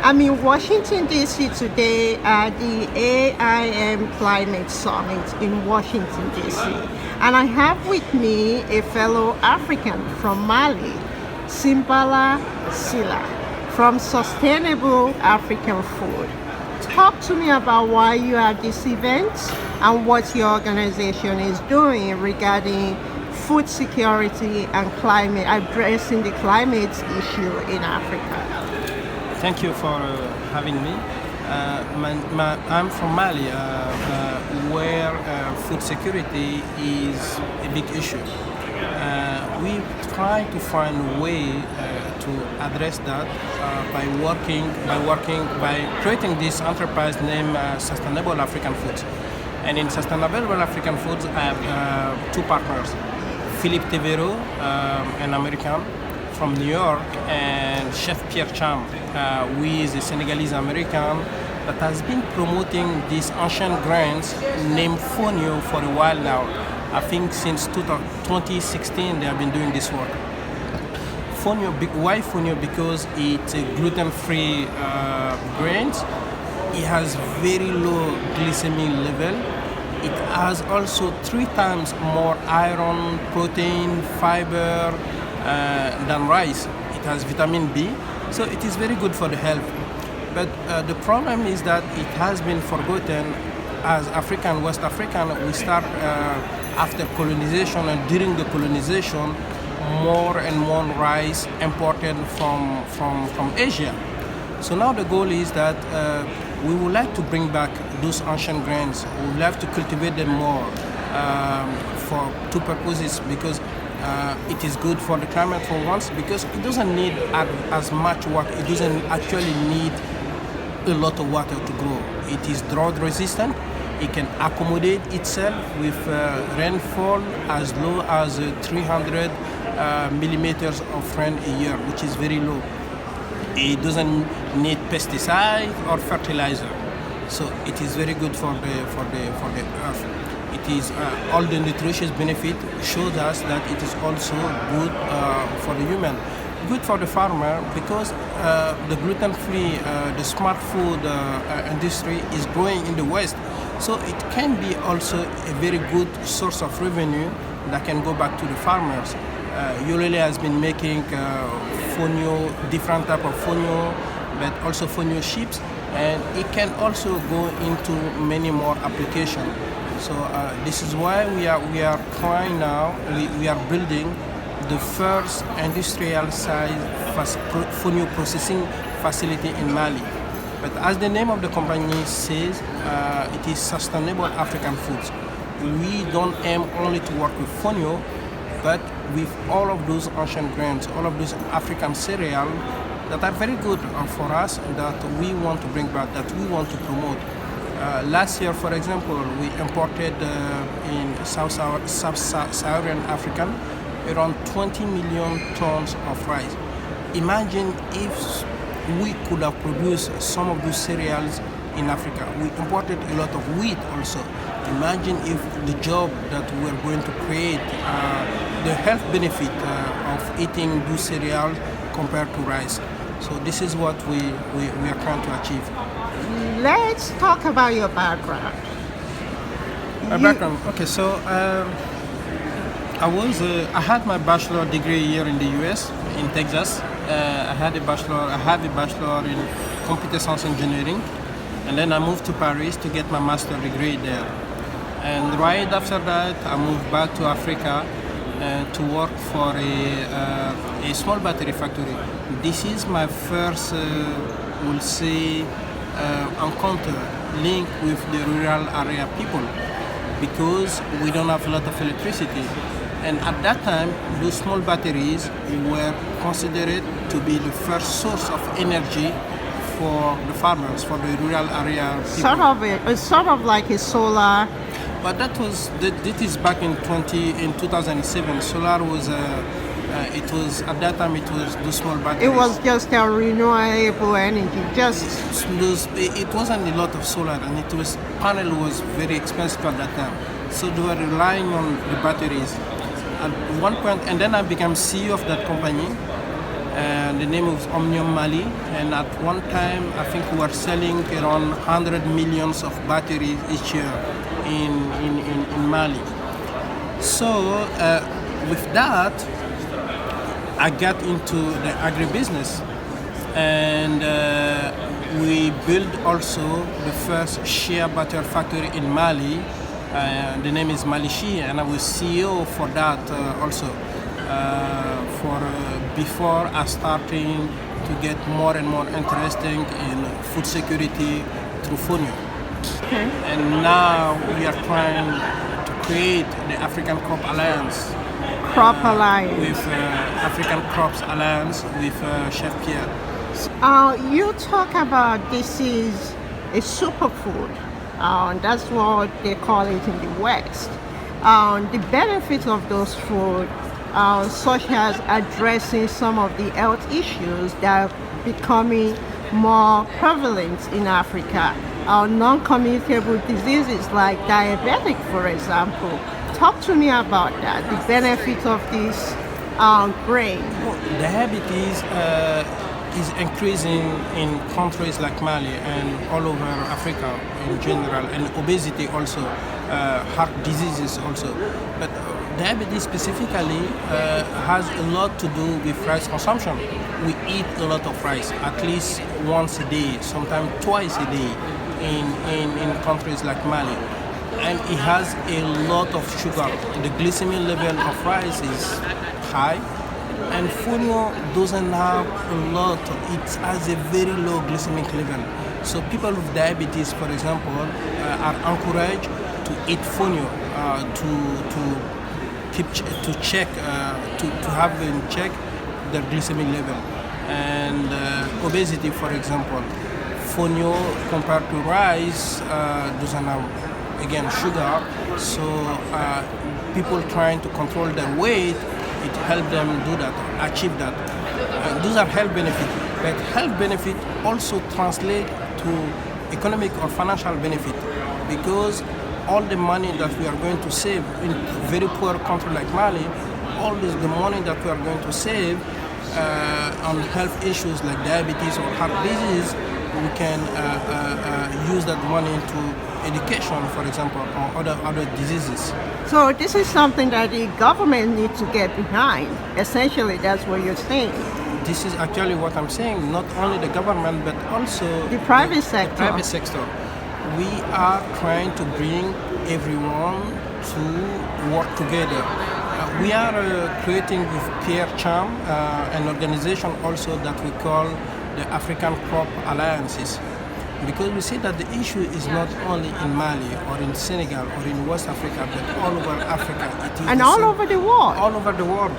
I'm in Washington, D.C. today at the AIM Climate Summit in Washington, D.C. And I have with me a fellow African from Mali, Simballa Sylla, from Sustainable African Food. Talk to me about why you are at this event and what your organization is doing regarding food security and climate, addressing the climate issue in Africa. Thank you for having me. I'm from Mali, where food security is a big issue. We try to find a way to address that by creating this enterprise named Sustainable African Foods. And in Sustainable African Foods, I have two partners, Philippe Tevero, an American from New York, and Chef Pierre Thiam, who is a Senegalese American that has been promoting these ancient grains named Fonio for a while now. I think since 2016 they have been doing this work. Fonio, why Fonio? Because it's a gluten-free grains. It has very low glycemic level. It has also 3 times more iron, protein, fiber than rice. It has vitamin B, so it is very good for the health. But the problem is that it has been forgotten. As West African, we start after colonization, and during the colonization, more and more rice imported from Asia. So now the goal is that we would like to bring back those ancient grains. We would like to cultivate them more for 2 purposes, because it is good for the climate for once, because it doesn't need as much water. It doesn't actually need a lot of water to grow. It is drought resistant. It can accommodate itself with rainfall as low as 300 millimeters of rain a year, which is very low. It doesn't need pesticide or fertilizer, so it is very good for the earth. It is all the nutritious benefit shows us that it is also good for the human, good for the farmer, because the gluten-free, the smart food industry is growing in the West. So it can be also a very good source of revenue that can go back to the farmers. Yolele has been making fonio, different type of fonio, but also fonio chips, and it can also go into many more applications. So this is why we are trying now. We are building the first industrial size fonio processing facility in Mali. But as the name of the company says, it is Sustainable African Foods. We don't aim only to work with fonio, but with all of those ancient grains, all of those African cereals that are very good for us, that we want to bring back, that we want to promote. Last year, for example, we imported in Sub-Saharan Africa around 20 million tons of rice. Imagine if we could have produced some of those cereals in Africa. We imported a lot of wheat also. Imagine if the job that we are going to create, the health benefit of eating those cereals compared to rice. So this is what we are trying to achieve. Let's talk about your background. Background. Okay, so I had my bachelor degree here in the U.S. in Texas. I have a bachelor in computer science engineering, and then I moved to Paris to get my master's degree there. And right after that, I moved back to Africa to work for a small battery factory. This is my first, we'll say, encounter, link with the rural area people, because we don't have a lot of electricity. And at that time, those small batteries were considered to be the first source of energy for the farmers, for the rural area people. Sort of like a solar. But this is back in 2007. Solar was it was at that time it was the small batteries. It was just a renewable energy. It wasn't a lot of solar, and panel was very expensive at that time. So they were relying on the batteries. At one point, and then I became CEO of that company, and the name is Omnium Mali. And at one time, I think we were selling around 100 millions of batteries each year in Mali. So with that, I got into the agribusiness, and we built also the first shea butter factory in Mali. The name is Malishi, and I was CEO for that also. Before I starting to get more and more interesting in food security through Fonio. Okay. And now we are trying to create the African Crop Alliance. Crop Alliance. With African Crops Alliance with Chef Pierre. You talk about this is a superfood. That's what they call it in the West. The benefits of those food, such as addressing some of the health issues that are becoming more prevalent in Africa, non-communicable diseases like diabetic, for example. Talk to me about that, the benefits of this grain. Diabetes is increasing in countries like Mali and all over Africa in general, and obesity also, heart diseases also. But diabetes specifically has a lot to do with rice consumption. We eat a lot of rice, at least once a day, sometimes twice a day in countries like Mali. And it has a lot of sugar. The glycemic level of rice is high, and Fonio doesn't have a lot. It has a very low glycemic level. So people with diabetes, for example, are encouraged to eat Fonio to have in check their glycemic level. And obesity, for example, Fonio compared to rice doesn't have, again, sugar. So people trying to control their weight, it helps them do that, achieve that. Those are health benefits. But health benefit also translate to economic or financial benefit, because all the money that we are going to save in very poor country like Mali, all the money that we are going to save on health issues like diabetes or heart disease, we can use that money into education, for example, or other diseases. So this is something that the government needs to get behind. Essentially, that's what you're saying. This is actually what I'm saying. Not only the government, but also the private sector. The private sector. We are trying to bring everyone to work together. We are creating with Pierre Thiam an organization also that we call the African Crop Alliances, because we see that the issue is not only in Mali or in Senegal or in West Africa, but all over Africa. And all over the world. All over the world.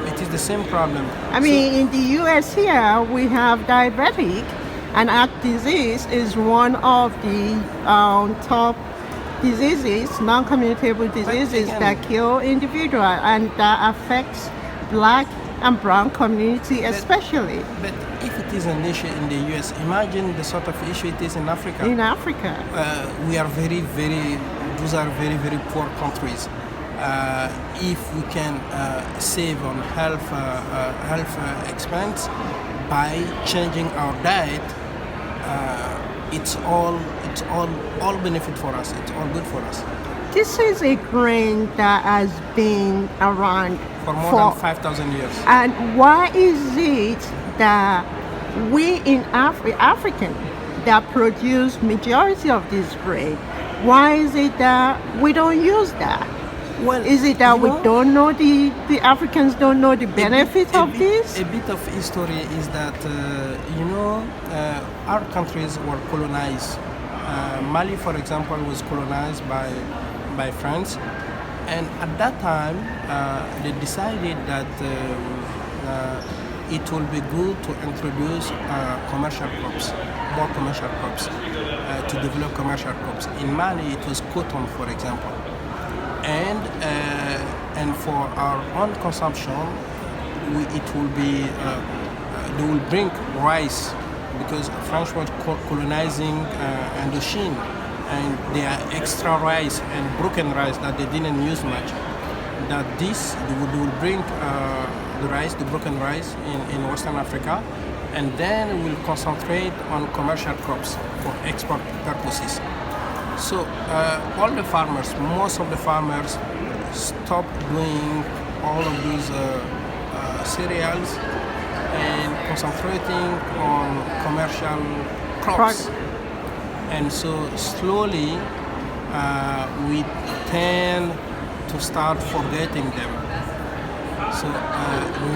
It is the same problem. I mean, in the US here, we have diabetic, and heart disease is one of the top diseases, non-communicable diseases that kill individuals and that affects Black and brown community especially. But if it is an issue in the US, imagine the sort of issue it is in Africa. In Africa. We are those are very, very poor countries. If we can save on health expense by changing our diet, it's all benefit for us. It's all good for us. This is a grain that has been around for more than 5,000 years. And why is it that we in African that produce majority of this grain, why is it that we don't use that? Well, is it that we don't know the Africans don't know the benefits of this? A bit of history is that our countries were colonized. Mali, for example, was colonized by France, and at that time they decided that it will be good to introduce commercial crops, more commercial crops, to develop commercial crops. In Mali, it was cotton, for example. And for our own consumption, it will be they will bring rice, because French was colonizing Indochine, and there are extra rice and broken rice that they didn't use much. That they will bring the rice, the broken rice in Western Africa, and then we'll concentrate on commercial crops for export purposes. So all the farmers, most of the farmers, stop doing all of these cereals and concentrating on commercial crops. And so slowly we tend to start forgetting them. So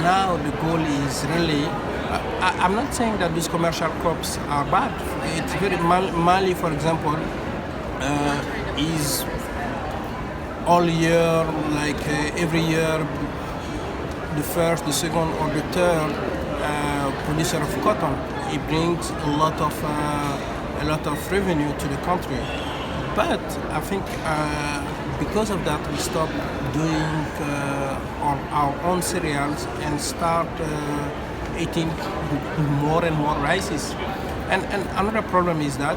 now the goal is really, I'm not saying that these commercial crops are bad. It's very, Mali, for example, is all year, like every year, the first, the second, or the third producer of cotton. It brings a lot of revenue to the country. But I think because of that, we stop doing our own cereals and start eating more and more rices. And another problem is that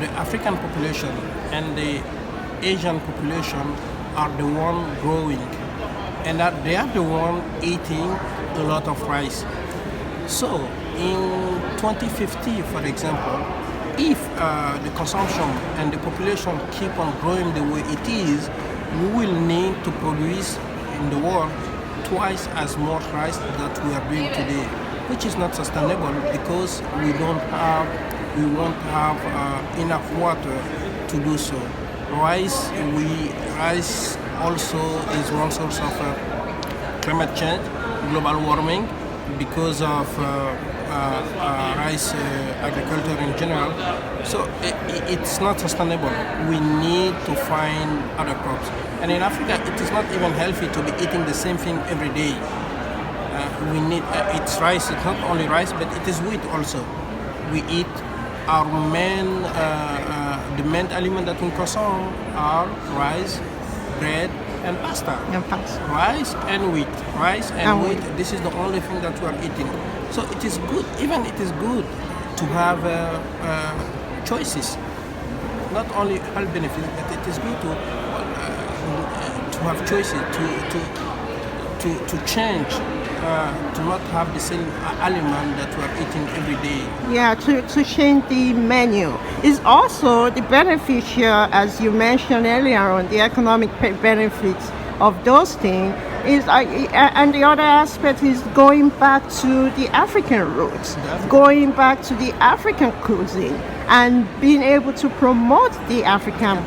the African population and the Asian population are the one growing, and that they are the one eating a lot of rice. So in 2050, for example, if the consumption and the population keep on growing the way it is, we will need to produce in the world twice as much rice that we are doing today, which is not sustainable because we won't have enough water to do so. Rice also is one source of climate change, global warming, because of rice agriculture in general. So it's not sustainable. We need to find other crops. And in Africa, it is not even healthy to be eating the same thing every day. We need, it's rice, it's not only rice, but it is wheat also. We eat our main, the main element that we consume are rice, bread, and pasta. Rice and wheat. Rice and wheat. This is the only thing that we are eating. So it is good, even it is good to have choices. Not only health benefits, but it is good to have choices, to change, to not have the same element that we are eating every day. Yeah, to change the menu. Is also the beneficial, as you mentioned earlier on, the economic benefits of those things. And the other aspect is going back to the African roots, going back to the African cuisine, and being able to promote the African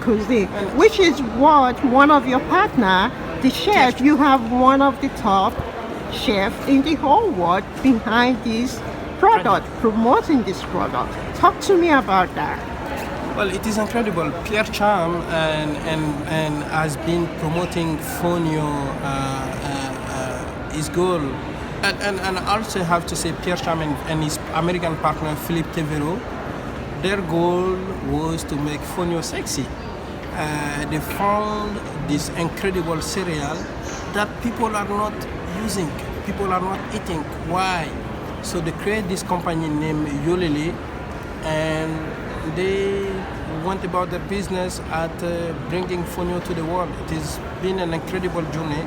cuisine, which is what one of your partner, the chef, you have one of the top chefs in the whole world behind this product, promoting this product. Talk to me about that. Well, it is incredible. Pierre Thiam and has been promoting Fonio, his goal. And I also have to say Pierre Thiam and his American partner Philippe Tevero, their goal was to make Fonio sexy. They found this incredible cereal that people are not using, people are not eating. Why? So they created this company named Yolele, and they went about their business at bringing Fonio to the world. It has been an incredible journey,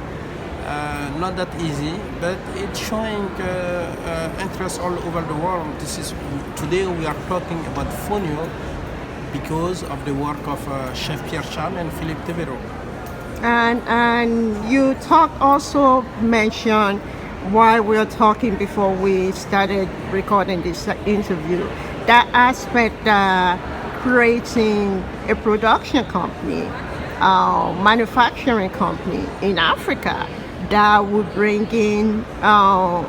not that easy, but it's showing interest all over the world. Today we are talking about Fonio because of the work of Chef Pierre Thiam and Philippe Tevero. And you also mentioned while we were talking before we started recording this interview, that aspect creating a production company, manufacturing company in Africa that would bring in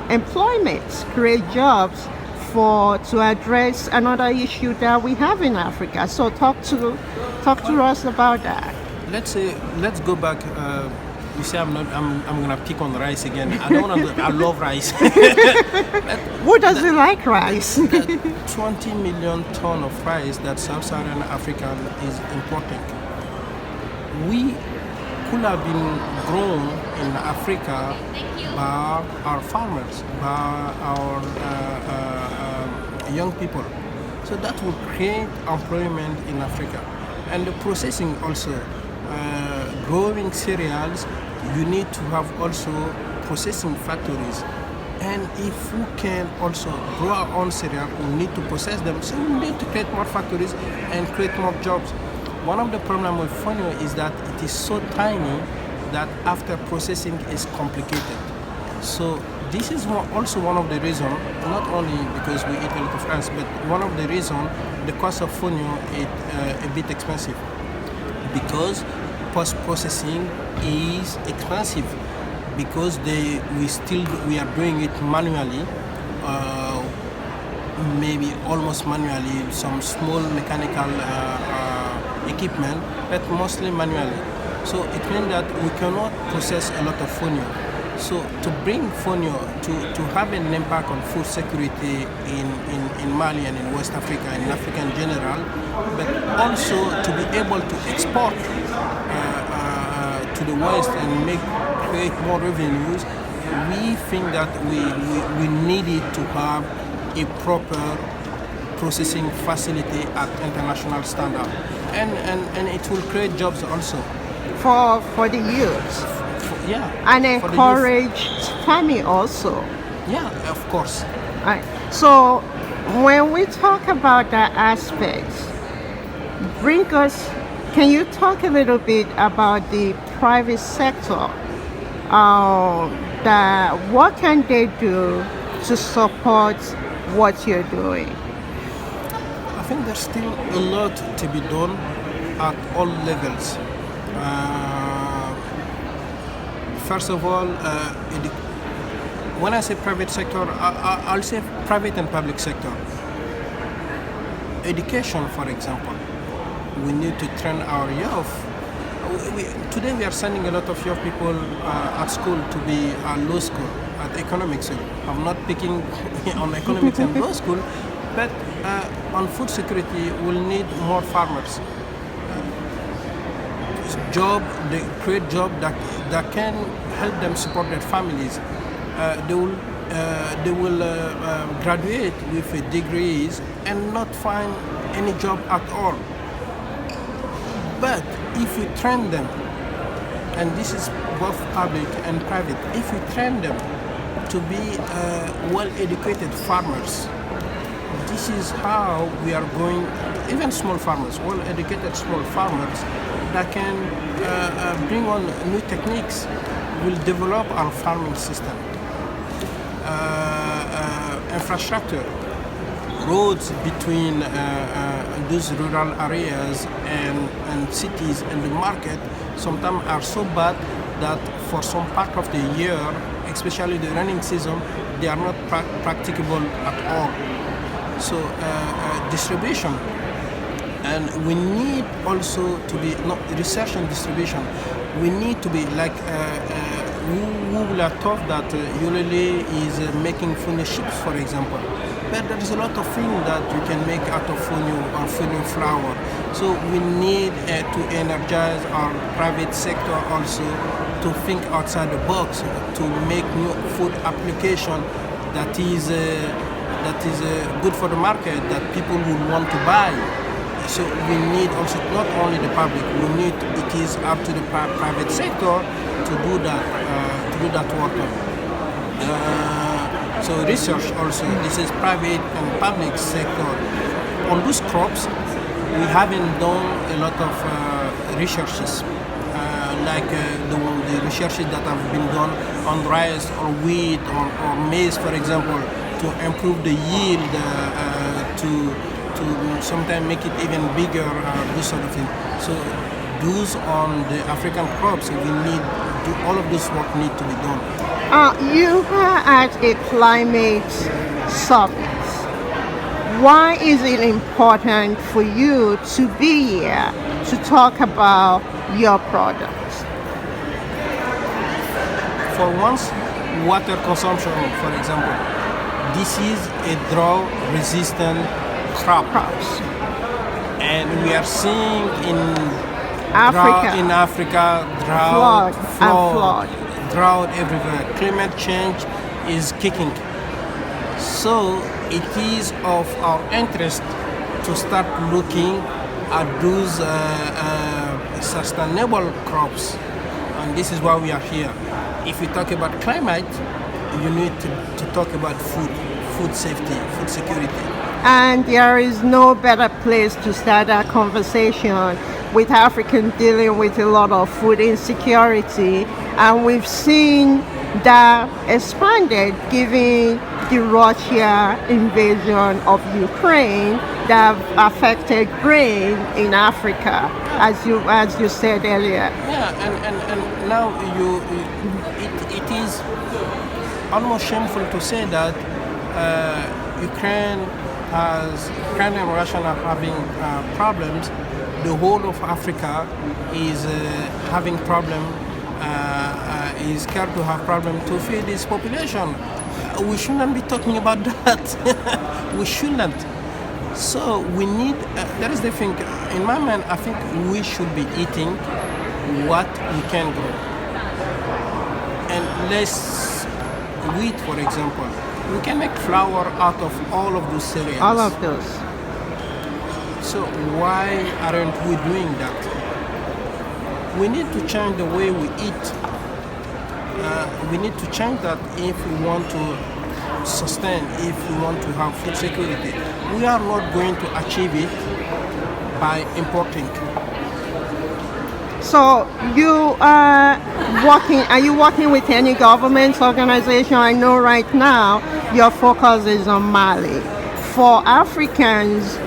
employment, create jobs to address another issue that we have in Africa. So talk to us about that. Let's go back. You say I'm gonna pick on rice again. I love rice. Who doesn't like rice? 20 million tons of rice that Sub-Saharan Africa is importing. We could have been grown in Africa by our farmers, by our young people. So that will create employment in Africa. And the processing also, growing cereals, you need to have also processing factories. And if we can also grow our own cereal, we need to process them. So we need to create more factories and create more jobs. One of the problems with Fonio is that it is so tiny that after processing is complicated. So this is also one of the reasons, not only because we eat a lot of rice, but one of the reasons the cost of Fonio is a bit expensive. Because post-processing is expensive. Because we are doing it manually, maybe almost manually, some small mechanical equipment, but mostly manually. So it means that we cannot process a lot of Fonio. So to bring Fonio to have an impact on food security in Mali and in West Africa and in Africa in general, but also to be able to export to the West and create more revenues, we think that we needed to have a proper processing facility at international standard, and it will create jobs also for the youth. Yeah, and encourage farming also. Yeah, of course. Right. So when we talk about that aspect, can you talk a little bit about the private sector? What can they do to support what you're doing? I think there's still a lot to be done at all levels. First of all, when I say private sector, I'll say private and public sector. Education, for example. We need to train our youth. Today we are sending a lot of young people at school to be at law school, at economics. I'm not picking on economics and law school, but on food security we'll need more farmers. They create jobs that can help them support their families. They will graduate with degrees and not find any job at all. But if we train them, and this is both public and private, if we train them to be well-educated farmers, this is how we are going, even small farmers, well-educated small farmers that can bring on new techniques, will develop our farming system. Infrastructure, roads between those rural areas and cities and the market sometimes are so bad that for some part of the year, especially the rainy season, they are not practicable at all. So distribution, and we need also to be research and distribution. We need to be like we will have thought that Yolele is making Fonio chips, for example. But there is a lot of things that you can make out of Fonio or Fonio flour. So we need to energize our private sector also to think outside the box, to make new food application that is good for the market, that people will want to buy. So we need also not only the public, it is up to the private sector to do that work. So research also, this is private and public sector. On those crops, we haven't done a lot of researches, like the researches that have been done on rice or wheat or maize, for example, to improve the yield, to sometimes make it even bigger, this sort of thing. So those on the African crops, all of this work need to be done. You are at a climate summit. Why is it important for you to be here to talk about your products? For once, water consumption, for example. This is a drought-resistant crops. And we are seeing in Africa flood, drought everywhere. Climate change is kicking. So it is of our interest to start looking at those sustainable crops, and this is why we are here. if you talk about climate, you need to talk about food safety, food security. And there is no better place to start that conversation with Africans dealing with a lot of food insecurity. And we've seen that expanded given the Russia invasion of Ukraine that affected grain in Africa, as you said earlier. Yeah, and now it is almost shameful to say that Ukraine and Russia are having problems. The whole of Africa is having problem. Is scared to have problem to feed its population. We shouldn't be talking about that. We shouldn't. So we need. That is the thing. In my mind, I think we should be eating what we can grow, and less wheat, for example. We can make flour out of all of those cereals. All of those. So why aren't we doing that? We need to change the way we eat. We need to change that if we want to sustain, if we want to have food security. We are not going to achieve it by importing. So are you working with any government organization? I know right now your focus is on Mali. For Africans,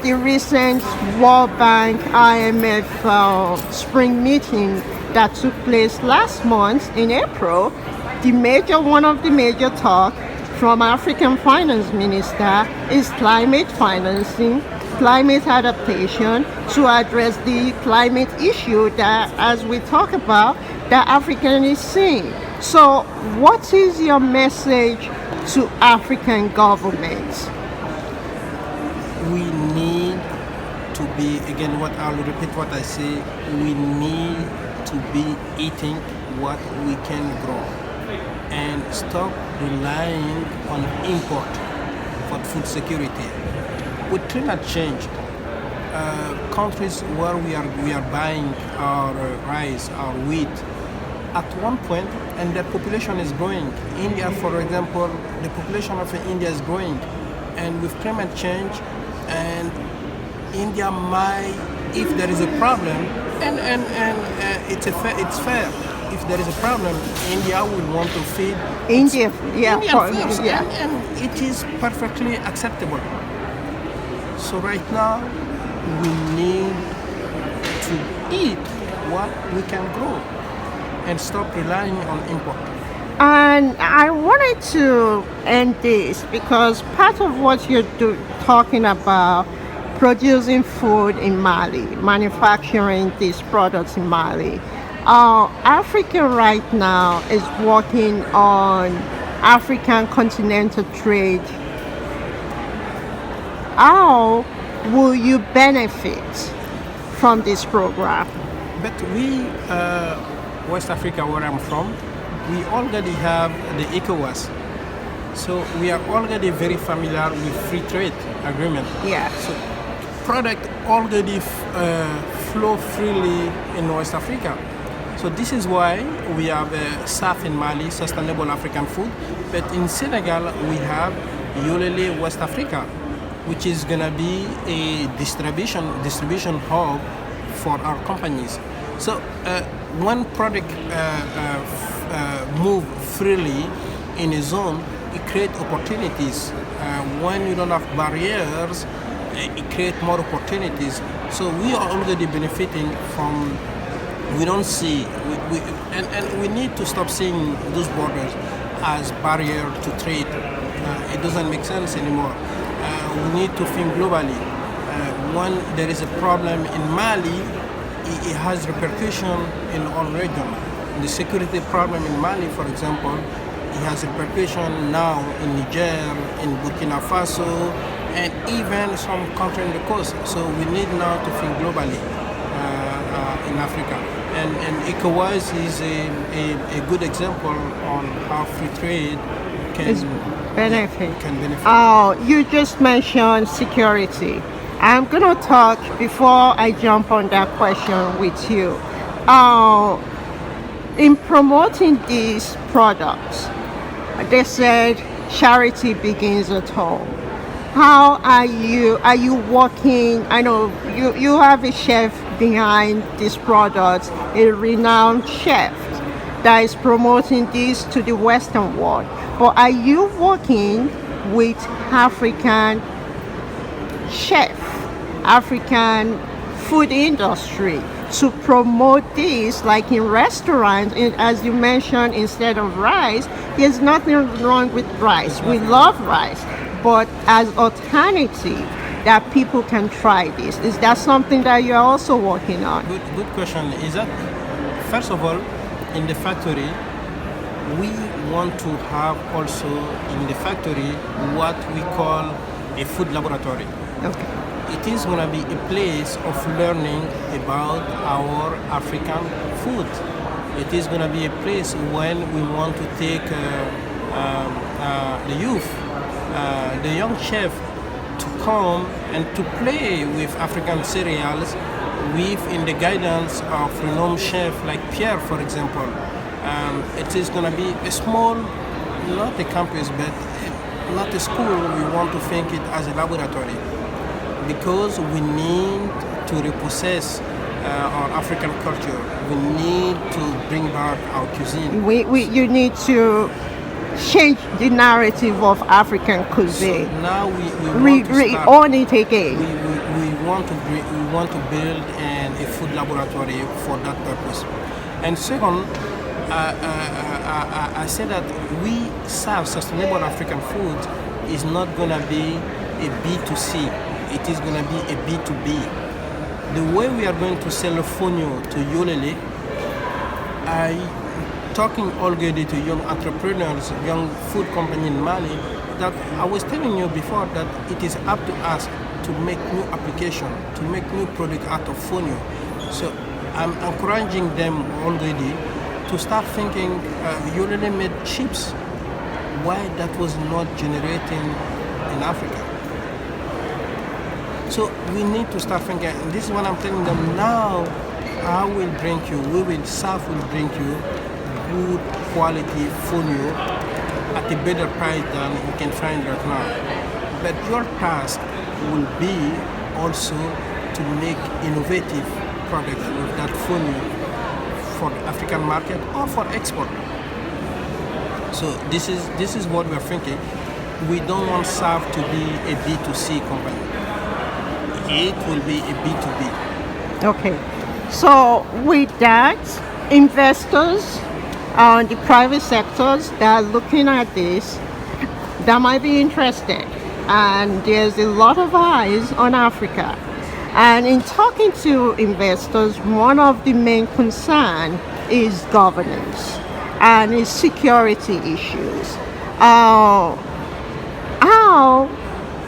the recent World Bank IMF spring meeting that took place last month in April, one of the major talk from African finance minister is climate financing, climate adaptation to address the climate issue that, as we talk about, that African is seeing. So what is your message to African governments? We need to be, again, I'll repeat what I say, we need to be eating what we can grow and stop relying on import for food security. With climate change, countries where we are buying our rice, our wheat, at one point, and their population is growing. India, for example, the population of India is growing, and with climate change, and India might, if there is a problem, and it's fair. If there is a problem, India will want to feed Indian first, yeah. and it is perfectly acceptable. So right now, we need to eat what we can grow and stop relying on import. And I wanted to end this because part of what you're talking about, producing food in Mali, manufacturing these products in Mali. Africa right now is working on African continental trade. How will you benefit from this program? But we, West Africa, where I'm from, we already have the ECOWAS. So we are already very familiar with free trade agreement. Yeah. So product already flow freely in West Africa. So this is why we have SAF in Mali, Sustainable African Food, but in Senegal we have Yolele West Africa, which is gonna be a distribution hub for our companies. So when product move freely in a zone, it creates opportunities. When you don't have barriers, it creates more opportunities. So we are already benefiting from. We don't see, and we need to stop seeing those borders as barrier to trade. It doesn't make sense anymore. We need to think globally. When there is a problem in Mali, it has repercussion in all regions. The security problem in Mali, for example, it has repercussion now in Niger, in Burkina Faso, and even some countries in the coast. So we need now to think globally in Africa. And ECOWAS is a good example on how free trade can benefit. Oh, you just mentioned security. I'm going to talk, before I jump on that question with you, in promoting these products, they said charity begins at home. How are you working? I know you have a chef behind these products, a renowned chef that is promoting this to the Western world. But are you working with African chef, African food industry to promote this, like in restaurants, as you mentioned, instead of rice? There's nothing wrong with rice. We love rice, but as alternative that people can try this. Is that something that you're also working on? Good question. Is that, first of all, in the factory, we want to have also in the factory what we call a food laboratory. Okay. It is going to be a place of learning about our African food. It is going to be a place when we want to take the youth, the young chef, to come and to play with African cereals in the guidance of renowned chef like Pierre, for example. It is going to be a small, not a campus, but not a school. We want to think it as a laboratory, because we need to repossess our African culture. We need to bring back our cuisine. You need to change the narrative of African cuisine. So now we own it again. We want to build a food laboratory for that purpose. And second, I say that we serve sustainable African food is not going to be a B2C. It is going to be a B2B. The way we are going to sell Fonio to Yolele, talking already to young entrepreneurs, young food company in Mali, that I was telling you before that it is up to us to make new application, to make new product out of Fonio. So I'm encouraging them already to start thinking, Yolele made chips. Why that was not generating in Africa? So we need to start thinking, and this is what I'm telling them now. I will bring you, SAF will bring you good quality Fonio at a better price than you can find right now. But your task will be also to make innovative products with that Fonio for the African market or for export. So this is what we're thinking. We don't want SAF to be a B2C company. It will be a B2B. Okay. So with that, investors, the private sectors that are looking at this, that might be interested. And there's a lot of eyes on Africa. And in talking to investors, one of the main concerns is governance and is security issues. How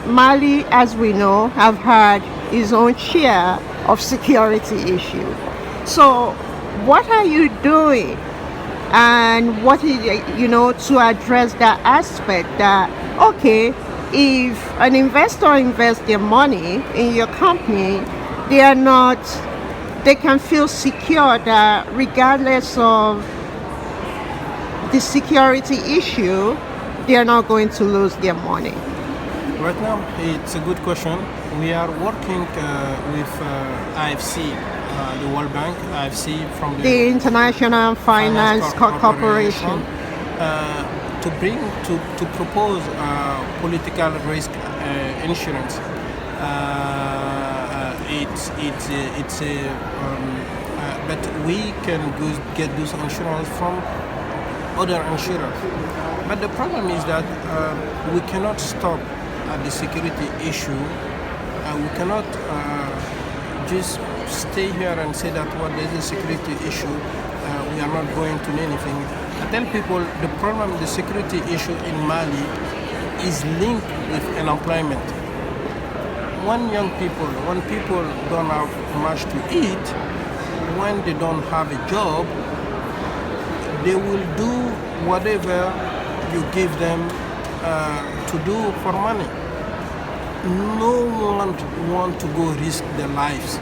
Mali, as we know, have had its own share of security issues. So what are you doing, and what is, to address that aspect that, okay, if an investor invests their money in your company, they can feel secure that regardless of the security issue, they are not going to lose their money? Right now, it's a good question. We are working with IFC, the World Bank, IFC from the International Finance Corporation, to propose political risk insurance. But we can get those insurance from other insurers. But the problem is that we cannot stop at the security issue. We cannot just stay here and say that what there is a security issue, we are not going to do anything. I tell people the problem, the security issue in Mali is linked with unemployment. When people don't have much to eat, when they don't have a job, they will do whatever you give them to do for money. No one want to go risk their lives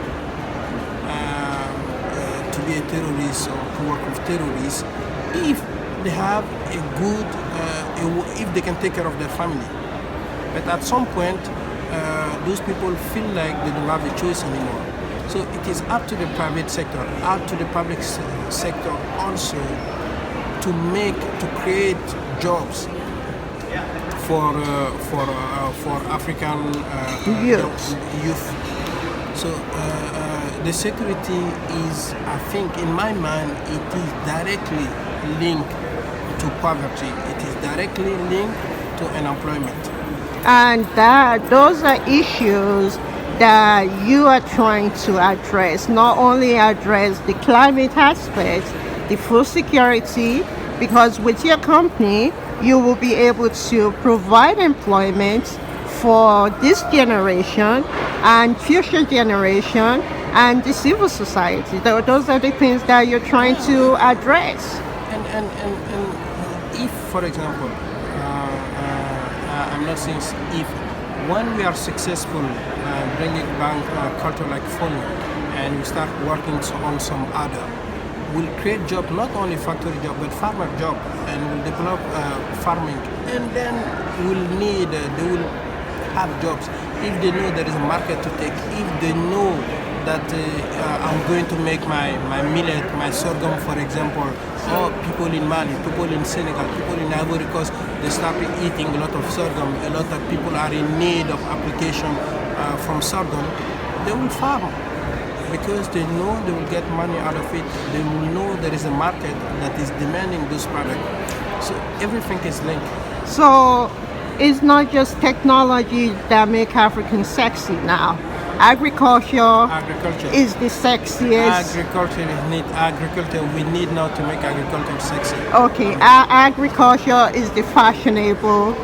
to be a terrorist or to work with terrorists if they have a good, if they can take care of their family. But at some point, those people feel like they don't have a choice anymore. So it is up to the private sector, up to the public sector also to create jobs for African youth. So the security is, I think, in my mind, it is directly linked to poverty. It is directly linked to unemployment. And those are issues that you are trying to address. Not only address the climate aspect, the food security, because with your company, you will be able to provide employment for this generation and future generation and the civil society. Those are the things that you're trying to address. And if, for example, I'm not saying if, when we are successful bringing back culture like Fonio, and we start working on some other, we'll create job, not only factory job, but farmer job, and we'll develop farming, and then they will have jobs. If they know there is a market to take, if they know that I'm going to make my millet, my sorghum, for example, or people in Mali, people in Senegal, people in Ivory Coast, they start eating a lot of sorghum, a lot of people are in need of application from sorghum, they will farm because they know they will get money out of it. They will know there is a market that is demanding this product. So everything is linked. So it's not just technology that make Africans sexy now. Agriculture is the sexiest. Agriculture. We need now to make agriculture sexy. Okay, agriculture is the fashionable.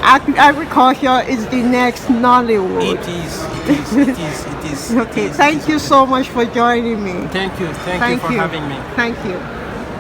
Agriculture is the next Nollywood. It is. Okay, thank you so much for joining me. Thank you for having me. Thank you.